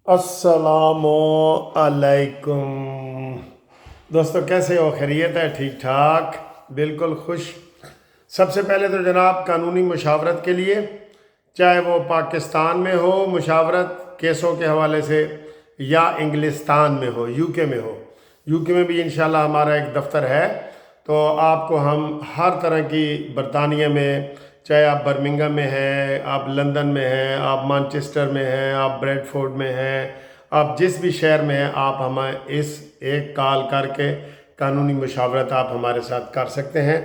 السلام علیکم دوستو، کیسے ہو؟ خیریت ہے؟ ٹھیک ٹھاک، بالکل خوش۔ سب سے پہلے تو جناب قانونی مشاورت کے لیے، چاہے وہ پاکستان میں ہو مشاورت کیسوں کے حوالے سے، یا انگلستان میں ہو، یو کے میں ہو، یو کے میں بھی انشاءاللہ ہمارا ایک دفتر ہے، تو آپ کو ہم ہر طرح کی، برطانیہ میں چاہے آپ برمنگم میں ہیں، آپ لندن میں ہیں، آپ مانچسٹر میں ہیں، آپ بریڈ فورڈ میں ہیں، آپ جس بھی شہر میں ہیں، آپ ہمیں اس ایک کال کر کے قانونی مشاورت آپ ہمارے ساتھ کر سکتے ہیں۔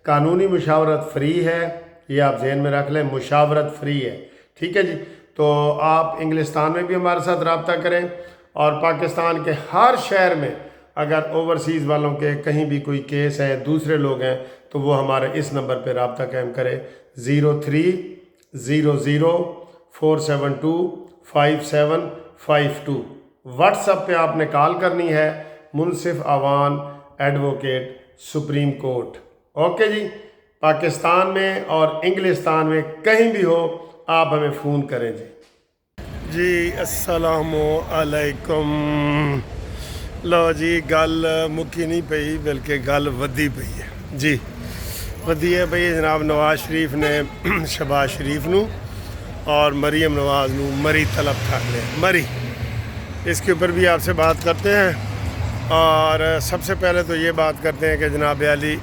قانونی مشاورت فری ہے، یہ آپ ذہن میں رکھ لیں، مشاورت فری ہے، ٹھیک ہے جی۔ تو آپ انگلستان میں بھی ہمارے ساتھ رابطہ کریں، اور پاکستان کے ہر شہر میں اگر اوورسیز والوں کے کہیں بھی کوئی کیس ہے، دوسرے لوگ ہیں، تو وہ ہمارے اس نمبر پہ رابطہ قائم کرے، 0300472552۔ واٹس ایپ پہ آپ نے کال کرنی ہے، منصف آوان ایڈوکیٹ سپریم کورٹ۔ اوکے جی، پاکستان میں اور انگلستان میں کہیں بھی ہو آپ ہمیں فون کریں جی۔ جی السلام علیکم۔ لو جی، گل مکی نہیں پئی بلکہ گل ودی پئی ہے جی، ودی ہے پئی جناب نواز شریف نے شہباز شریف نو اور مریم نواز نو مری طلب کر لے، مری، اس کے اوپر بھی آپ سے بات کرتے ہیں۔ اور سب سے پہلے تو یہ بات کرتے ہیں کہ جناب علی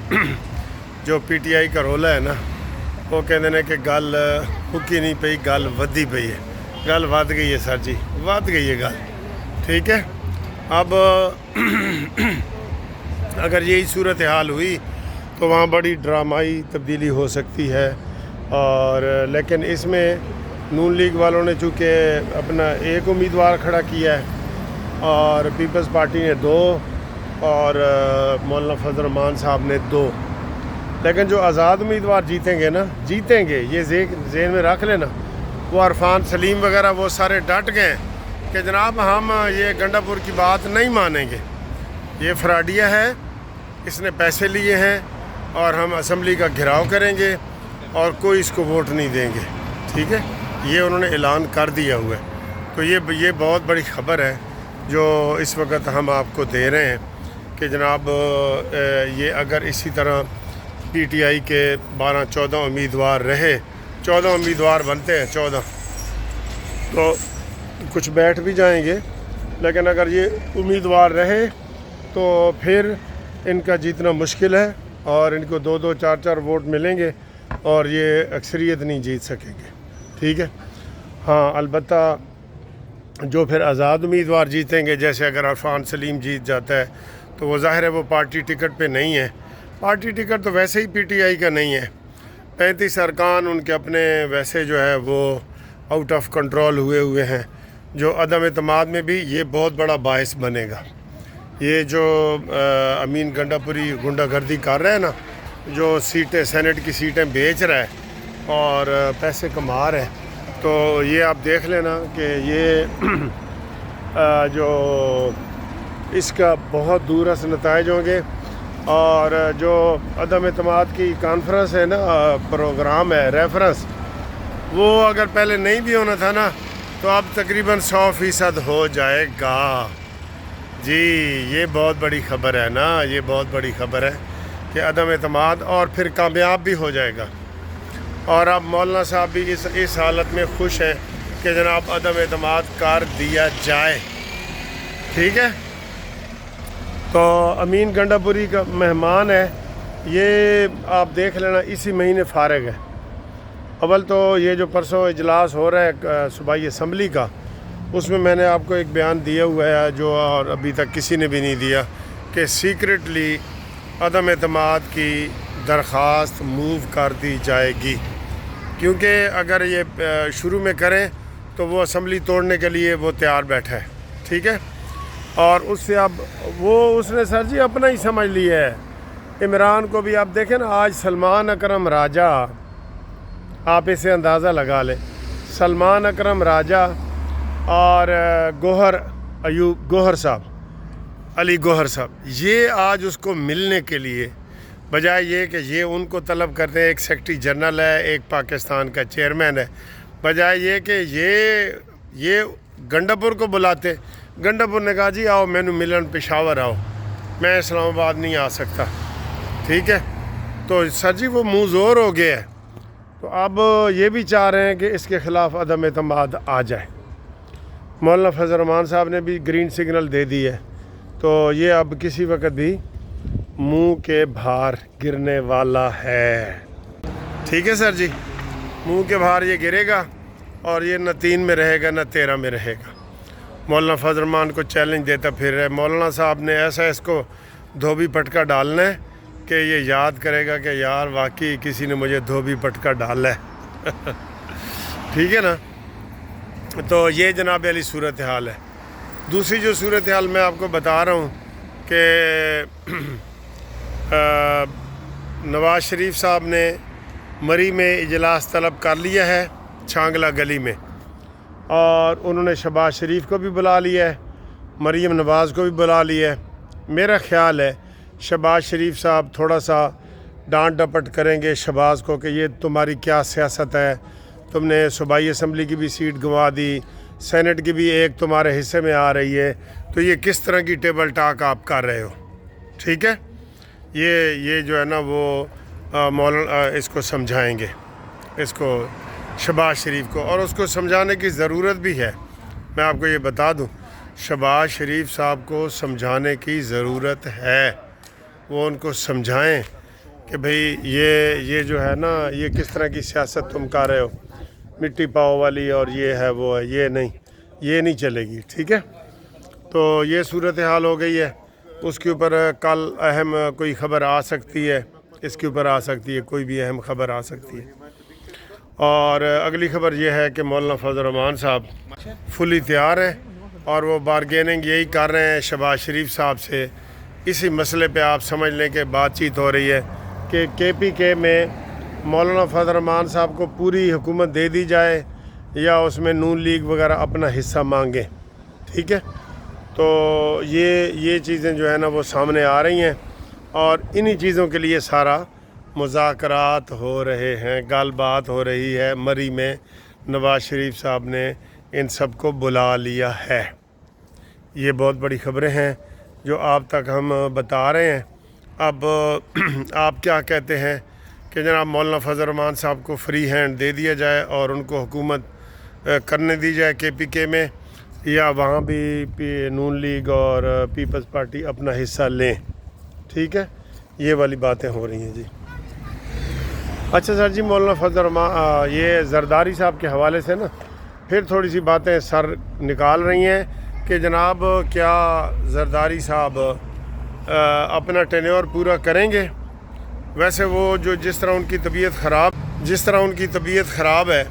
جو پی ٹی آئی کا رولہ ہے نا، وہ کہتے ہیں کہ گل مکی نہیں پئی، گل ودی پئی ہے، گل ود گئی ہے سر جی، ود گئی ہے گل، ٹھیک ہے۔ اب اگر یہی صورتحال ہوئی تو وہاں بڑی ڈرامائی تبدیلی ہو سکتی ہے، اور لیکن اس میں نون لیگ والوں نے چونکہ اپنا ایک امیدوار کھڑا کیا ہے اور پیپلز پارٹی نے 2 اور مولانا فضل الرحمان صاحب نے 2، لیکن جو آزاد امیدوار جیتیں گے نا، جیتیں گے، یہ ذہن میں رکھ لینا۔ وہ عرفان سلیم وغیرہ وہ سارے ڈٹ گئے کہ جناب ہم یہ گنڈا پور کی بات نہیں مانیں گے، یہ فراڈیہ ہے، اس نے پیسے لیے ہیں، اور ہم اسمبلی کا گھیراؤ کریں گے اور کوئی اس کو ووٹ نہیں دیں گے، ٹھیک ہے۔ یہ انہوں نے اعلان کر دیا ہوا ہے، تو یہ بہت بڑی خبر ہے جو اس وقت ہم آپ کو دے رہے ہیں کہ جناب یہ اگر اسی طرح پی ٹی آئی کے 12-14 امیدوار رہے، 14 امیدوار بنتے ہیں، 14 تو کچھ بیٹھ بھی جائیں گے، لیکن اگر یہ امیدوار رہے تو پھر ان کا جیتنا مشکل ہے، اور ان کو 2-2 4-4 ووٹ ملیں گے اور یہ اکثریت نہیں جیت سکیں گے، ٹھیک ہے۔ ہاں البتہ جو پھر آزاد امیدوار جیتیں گے، جیسے اگر عرفان سلیم جیت جاتا ہے تو وہ ظاہر ہے وہ پارٹی ٹکٹ پہ نہیں ہے، پارٹی ٹکٹ تو ویسے ہی پی ٹی آئی کا نہیں ہے، 35 ارکان ان کے اپنے ویسے جو ہے وہ آؤٹ آف کنٹرول ہوئے ہیں، جو عدم اعتماد میں بھی یہ بہت بڑا باعث بنے گا۔ یہ جو امین گنڈا پوری گنڈا گردی کر رہا ہے نا، جو سیٹیں سینٹ کی سیٹیں بیچ رہا ہے اور پیسے کما رہا ہے، تو یہ آپ دیکھ لینا کہ یہ جو اس کا بہت دور از نتائج ہوں گے۔ اور جو عدم اعتماد کی کانفرنس ہے نا، پروگرام ہے ریفرنس، وہ اگر پہلے نہیں بھی ہونا تھا نا تو اب تقریباً 100% ہو جائے گا جی۔ یہ بہت بڑی خبر ہے نا، یہ بہت بڑی خبر ہے کہ عدم اعتماد اور پھر کامیاب بھی ہو جائے گا، اور اب مولانا صاحب بھی اس حالت میں خوش ہیں کہ جناب عدم اعتماد کر دیا جائے، ٹھیک ہے۔ تو امین گنڈا پوری کا مہمان ہے، یہ آپ دیکھ لینا اسی مہینے فارغ ہے۔ اول تو یہ جو پرسوں اجلاس ہو رہا ہے صوبائی اسمبلی کا، اس میں نے آپ کو ایک بیان دیا ہوا ہے جو اور ابھی تک کسی نے بھی نہیں دیا، کہ سیکرٹلی عدم اعتماد کی درخواست موو کر دی جائے گی، کیونکہ اگر یہ شروع میں کریں تو وہ اسمبلی توڑنے کے لیے وہ تیار بیٹھا ہے، ٹھیک ہے۔ اور اس سے اب اس نے سر جی اپنا ہی سمجھ لیا ہے۔ عمران کو بھی آپ دیکھیں نا، آج سلمان اکرم راجہ، آپ اسے اندازہ لگا لیں، سلمان اکرم راجہ اور گوہر صاحب، علی گوہر صاحب، یہ آج اس کو ملنے کے لیے، بجائے یہ کہ یہ ان کو طلب کرتے ہیں، ایک سیکرٹری جنرل ہے، ایک پاکستان کا چیئرمین ہے، بجائے یہ کہ یہ گنڈاپور کو بلاتے. گنڈاپور نے کہا جی آؤ مینو ملن پشاور آؤ, میں اسلام آباد نہیں آ سکتا. ٹھیک ہے, تو سر جی وہ منہ زور ہو گیا ہے. تو اب یہ بھی چاہ رہے ہیں کہ اس کے خلاف عدم اعتماد آ جائے. مولانا فضل الرحمان صاحب نے بھی گرین سگنل دے دی ہے, تو یہ اب کسی وقت بھی منہ کے بھار گرنے والا ہے. ٹھیک ہے سر جی, منہ کے بھار یہ گرے گا اور یہ نہ 3 میں رہے گا نہ 13 میں رہے گا. مولانا فضل الرحمان کو چیلنج دیتا پھر رہے. مولانا صاحب نے ایسا اس کو دھوبی پٹکا ڈالنا ہے کہ یہ یاد کرے گا کہ یار واقعی کسی نے مجھے دھوبی پٹکا ڈالا ہے. ٹھیک ہے نا, تو یہ جناب علی صورتحال ہے. دوسری جو صورتحال میں آپ کو بتا رہا ہوں کہ نواز شریف صاحب نے مری میں اجلاس طلب کر لیا ہے چھانگلہ گلی میں, اور انہوں نے شہباز شریف کو بھی بلا لیا ہے, مریم نواز کو بھی بلا لیا ہے. میرا خیال ہے شہباز شریف صاحب تھوڑا سا ڈانٹ ڈپٹ کریں گے شہباز کو کہ یہ تمہاری کیا سیاست ہے, تم نے صوبائی اسمبلی کی بھی سیٹ گنوا دی, سینٹ کی بھی ایک تمہارے حصے میں آ رہی ہے, تو یہ کس طرح کی ٹیبل ٹاک آپ کر رہے ہو. ٹھیک ہے, یہ جو ہے نا وہ مولانا اس کو سمجھائیں گے, اس کو شہباز شریف کو, اور اس کو سمجھانے کی ضرورت بھی ہے. میں آپ کو یہ بتا دوں, شہباز شریف صاحب کو سمجھانے کی ضرورت ہے. وہ ان کو سمجھائیں کہ بھئی یہ جو ہے نا یہ کس طرح کی سیاست تم کر رہے ہو, مٹی پاؤ والی اور یہ ہے وہ ہے, یہ نہیں چلے گی. ٹھیک ہے, تو یہ صورتحال ہو گئی ہے. اس کے اوپر کل اہم کوئی خبر آ سکتی ہے, اس کے اوپر آ سکتی ہے, کوئی بھی اہم خبر آ سکتی ہے. اور اگلی خبر یہ ہے کہ مولانا فضل الرحمان صاحب فلی تیار ہیں اور وہ بارگیننگ یہی کر رہے ہیں شہباز شریف صاحب سے. اسی مسئلے پہ آپ سمجھ لیں کہ بات چیت ہو رہی ہے کہ KPK میں مولانا فضل الرحمان صاحب کو پوری حکومت دے دی جائے یا اس میں نون لیگ وغیرہ اپنا حصہ مانگیں. ٹھیک ہے, تو یہ چیزیں جو ہے نا وہ سامنے آ رہی ہیں, اور انہی چیزوں کے لیے سارا مذاکرات ہو رہے ہیں, گال بات ہو رہی ہے. مری میں نواز شریف صاحب نے ان سب کو بلا لیا ہے. یہ بہت بڑی خبریں ہیں جو آپ تک ہم بتا رہے ہیں. اب آپ کیا کہتے ہیں کہ جناب مولانا فضل الرحمان صاحب کو فری ہینڈ دے دیا جائے اور ان کو حکومت کرنے دی جائے KPK میں, یا وہاں بھی نون لیگ اور پیپلز پارٹی اپنا حصہ لیں. ٹھیک ہے, یہ والی باتیں ہو رہی ہیں جی. اچھا سر جی, مولانا فضل الرحمان یہ زرداری صاحب کے حوالے سے نا پھر تھوڑی سی باتیں سر نکال رہی ہیں کہ جناب کیا زرداری صاحب اپنا ٹینیور پورا کریں گے. ویسے وہ جس طرح ان کی طبیعت خراب ہے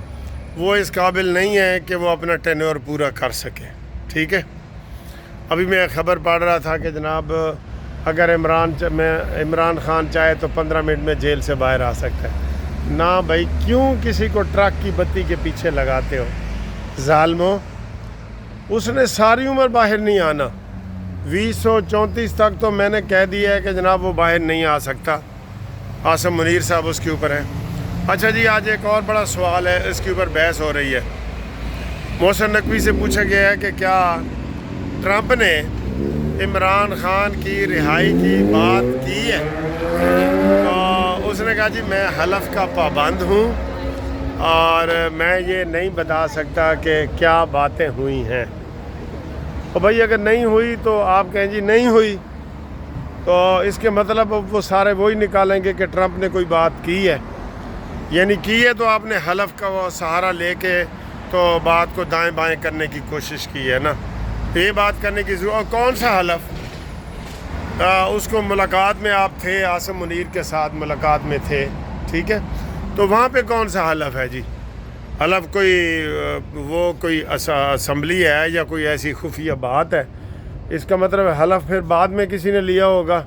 وہ اس قابل نہیں ہے کہ وہ اپنا ٹینیور پورا کر سکیں. ٹھیک ہے, ابھی میں خبر پڑھ رہا تھا کہ جناب اگر عمران خان چاہے تو 15 منٹ میں جیل سے باہر آ سکتا ہے. نہ بھائی, کیوں کسی کو ٹرک کی بتی کے پیچھے لگاتے ہو ظالمو. اس نے ساری عمر باہر نہیں آنا. 2034 تک تو میں نے کہہ دیا ہے کہ جناب وہ باہر نہیں آ سکتا. عاصم منیر صاحب اس کے اوپر ہیں. اچھا جی, آج ایک اور بڑا سوال ہے, اس کے اوپر بحث ہو رہی ہے. محسن نقوی سے پوچھا گیا ہے کہ کیا ٹرمپ نے عمران خان کی رہائی کی بات کی ہے. تو اس نے کہا جی میں حلف کا پابند ہوں اور میں یہ نہیں بتا سکتا کہ کیا باتیں ہوئی ہیں. اور بھائی اگر نہیں ہوئی تو آپ کہیں جی نہیں ہوئی, تو اس کے مطلب وہ سارے وہی نکالیں گے کہ ٹرمپ نے کوئی بات کی ہے. یعنی کی ہے تو آپ نے حلف کا وہ سہارا لے کے تو بات کو دائیں بائیں کرنے کی کوشش کی ہے نا. یہ بات کرنے کی ضرورت, کون سا حلف؟ اس کو ملاقات میں آپ تھے, عاصم منیر کے ساتھ ملاقات میں تھے. ٹھیک ہے, تو وہاں پہ کون سا حلف ہے جی؟ حلف کوئی اسمبلی ہے یا کوئی ایسی خفیہ بات ہے؟ اس کا مطلب حلف پھر بعد میں کسی نے لیا ہوگا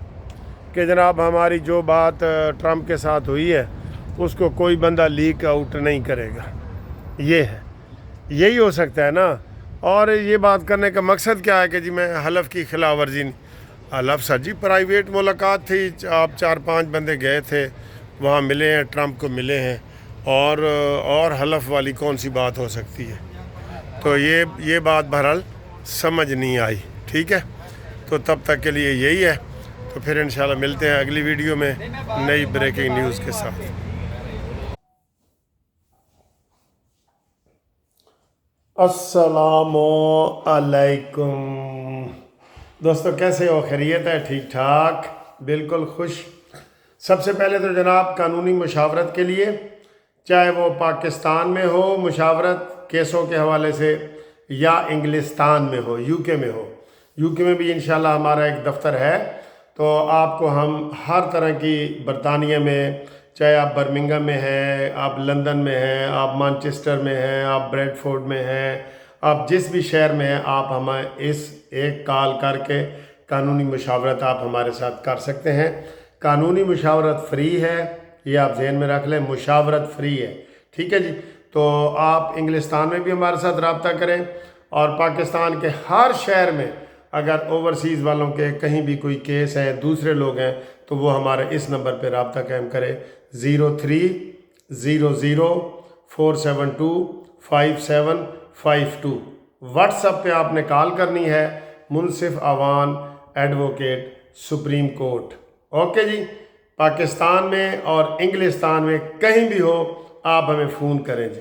کہ جناب ہماری جو بات ٹرمپ کے ساتھ ہوئی ہے اس کو کوئی بندہ لیک آؤٹ نہیں کرے گا. یہ ہے, یہی ہو سکتا ہے نا. اور یہ بات کرنے کا مقصد کیا ہے کہ جی میں حلف کی خلاف ورزی حلف سر جی پرائیویٹ ملاقات تھی, آپ 4-5 بندے گئے تھے وہاں ملے ہیں, ٹرمپ کو ملے ہیں, اور حلف والی کون سی بات ہو سکتی ہے. تو یہ بات بہرحال سمجھ نہیں آئی، ٹھیک ہے؟ تو تب تک کے لیے یہی ہے، تو پھر انشاءاللہ ملتے ہیں اگلی ویڈیو میں نئی بریکنگ نیوز کے ساتھ۔ السلام علیکم دوستو، کیسے ہو؟ خیریت ہے؟ ٹھیک ٹھاک، بالکل خوش۔ سب سے پہلے تو جناب قانونی مشاورت کے لیے، چاہے وہ پاکستان میں ہو مشاورت کیسوں کے حوالے سے، یا انگلستان میں ہو، یو کے میں ہو، یو کے میں بھی انشاءاللہ ہمارا ایک دفتر ہے، تو آپ کو ہم ہر طرح کی، برطانیہ میں چاہے آپ برمنگم میں ہیں، آپ لندن میں ہیں، آپ مانچسٹر میں ہیں، آپ بریڈ فورڈ میں ہیں، آپ جس بھی شہر میں ہیں، آپ ہمیں اس ایک کال کر کے قانونی مشاورت آپ ہمارے ساتھ کر سکتے ہیں۔ قانونی مشاورت فری ہے، یہ آپ ذہن میں رکھ لیں، مشاورت فری ہے، ٹھیک ہے جی؟ تو آپ انگلستان میں بھی ہمارے ساتھ رابطہ کریں، اور پاکستان کے ہر شہر میں اگر اوورسیز والوں کے کہیں بھی کوئی کیس ہیں، دوسرے لوگ ہیں، تو وہ ہمارے اس نمبر پہ رابطہ قائم کرے، 030047255752۔ واٹس ایپ پہ آپ نے کال کرنی ہے، منصف آوان ایڈوکیٹ سپریم کورٹ۔ اوکے جی، پاکستان میں اور انگلستان میں کہیں بھی ہو آپ ہمیں فون کریں جی۔